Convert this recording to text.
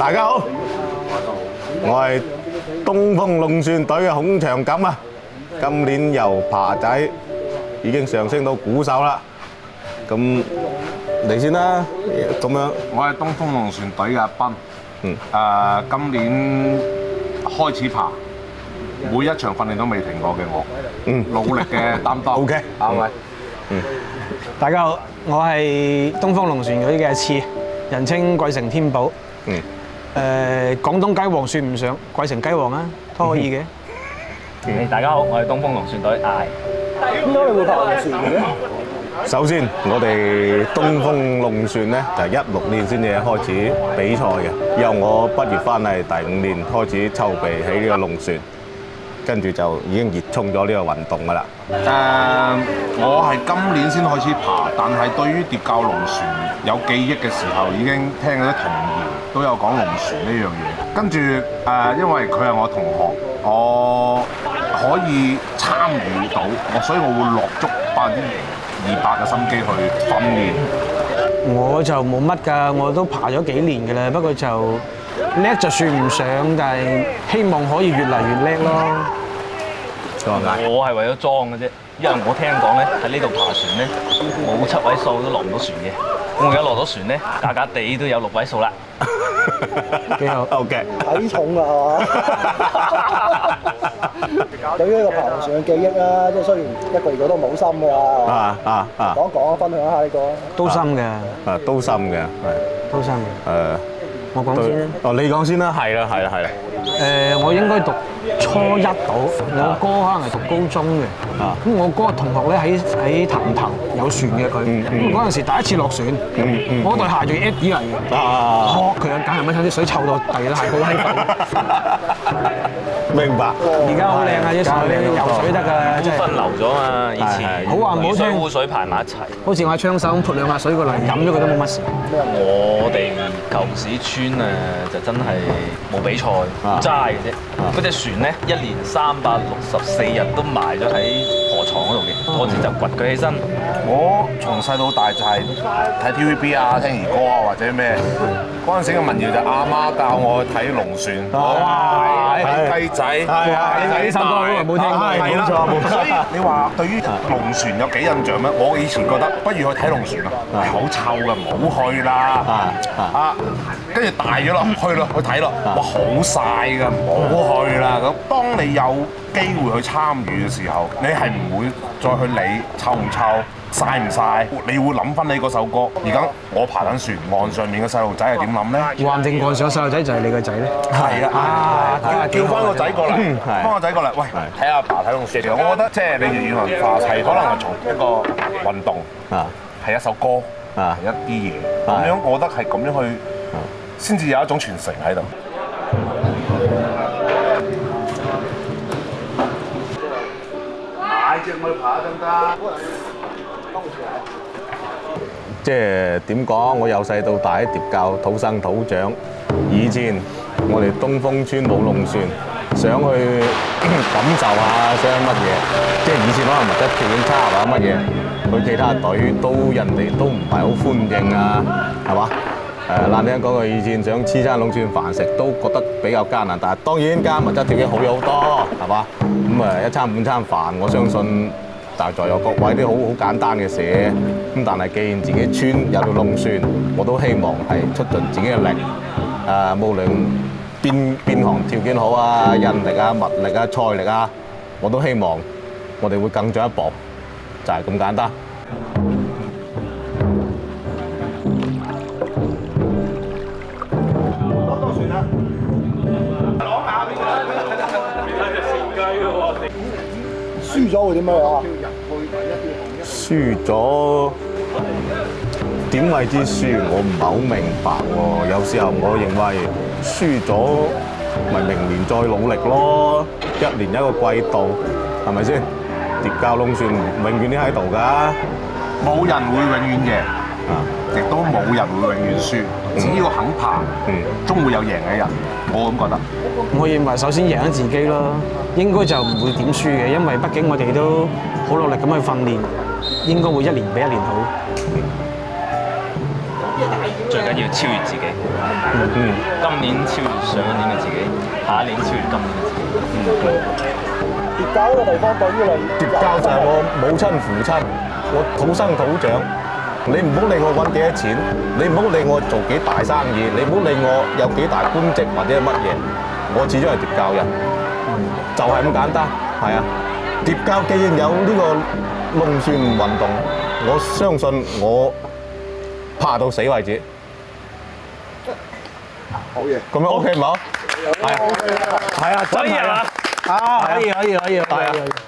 大家好，我係東風龍船隊嘅孔長錦啊！今年由爬仔已經上升到鼓手啦。咁你先啦，咁樣。我係東風龍船隊嘅阿斌。今年開始爬，每一場訓練都未停過嘅我。努力嘅擔當。OK，係咪？大家好，我係東風龍船隊嘅次，人稱桂城天寶。廣東雞王算唔上，桂城雞王啊，都可以嘅。大家好，我係東風龍船隊艾。點解你會爬龍船嘅？首先，我哋東風龍船咧就係16年先至開始比賽嘅，由我畢業翻嚟第5年開始籌備起呢個龍船，跟住就已經熱衷咗呢個運動噶啦。我係今年先開始爬，但係對於疊教龍船有記憶嘅時候，已經聽嗰啲童謠都有講龍船呢樣嘢。跟住因為佢係我同學，我可以參與到，所以我會落足200%嘅心機去訓練。我就冇乜㗎，我都爬咗幾年㗎啦，不過就叻就算唔上，但係希望可以越嚟越叻咯。我係為咗裝嘅啫，因為我聽講咧喺呢度爬船咧冇7位數都落唔到船嘅。咁我而家落咗船咧，假假地都有6位數啦。幾好 OK。體重啊，係嘛？對於呢個爬龍船嘅記憶啦，即係雖然一個月都冇心㗎啦。講講分享一下呢個。都深嘅，都深嘅，係。都深嘅。我講先啦。哦，你講先啦，係啦。我應該讀初1到，我哥可能係讀高中嘅。咁我嗰個同學咧喺潭頭有船嘅佢，咁嗰陣時第一次落船，我對鞋仲要 Eddie 嚟嘅，學佢啊，梗係乜啲水臭到第二鞋好閪粉。明白。而家好靚啊！啲水游水得㗎，真係分流咗嘛，以前好話唔好聽，污水排埋一齊。好似我喺槍手咁潑2下水過嚟，飲咗佢都冇乜事。我哋舊時村就真係冇比賽，齋嘅啫。嗰隻船咧1年364日都埋咗喺河床嗰度嘅，我哋就掘佢起身。我從細到大就係睇 TVB 啊，聽兒歌啊，或者咩。嗰陣時嘅民謠就阿媽教我去睇龍船，睇雞仔。呢首歌好耐冇聽過，係啦，所以你話對於龍船有幾印象咩？我以前覺得不如去睇龍船啊，係好臭㗎，唔好去啦。跟住大咗咯，去睇咯，哇好曬㗎，唔好去啦咁。當你有機會去參與嘅時候，你係唔會再去理臭唔臭、曬唔曬，你會諗翻你嗰首歌。而家我爬緊船，岸上面嘅細路仔係點諗咧？話唔定岸上細路仔就係你個仔咧。係啊，叫翻個仔過嚟，翻個仔過嚟，喂，睇下爬睇龍船。我覺得即係你粵語文化係可能係從一個運動，係一首歌，係一啲嘢咁樣。我覺得係咁樣去，先至有一種傳承喺度。買隻去爬得唔得？即係點講？我由細到大喺疊教土生土長。以前我哋東風村冇龍船，想去感受下想乜嘢。即係以前可能物質條件差或者乜嘢，去其他隊人哋都唔係好歡迎啊，係嘛？難聽講句，以前想黐餐龍船飯食都覺得比較艱難，但係當然而家物質條件好咗好多，係嘛？咁一餐半餐飯，我相信大在有各位啲好簡單嘅事。咁但係既然自己村有條龍船，我都希望係出盡自己嘅力。無論邊行條件好啊，人力啊、物力啊、財力啊，我都希望我哋會更進一步，就係咁簡單。輸咗會點樣啊？輸咗點為之輸？我唔係好明白喎。有時候我認為輸咗，咪明年再努力咯。1年一個季度，係咪先？疊教龍船永遠都喺度㗎，冇人會永遠贏，亦都冇人會永遠輸。只要肯爬，終會有贏嘅人。我咁覺得。我認為首先贏咗自己咯，應該就唔會點輸嘅，因為畢竟我哋都好努力咁去訓練，應該會1年比1年好。最緊要超越自己。今年超越上一年嘅自己，下一年超越今年嘅自己。疊教呢個地方對於你疊教就係我母親父親，我土生土長。你唔好理我揾幾多錢，你唔好理我做幾大生意，你唔好理我有幾大官職或者係乜嘢，我始終係疊教人，就係咁簡單。係啊，疊教既然有呢個龍船運動，我相信我爬到死為止。好嘢，咁樣 OK 唔好？係啊，真係啊，可以可以可以可以。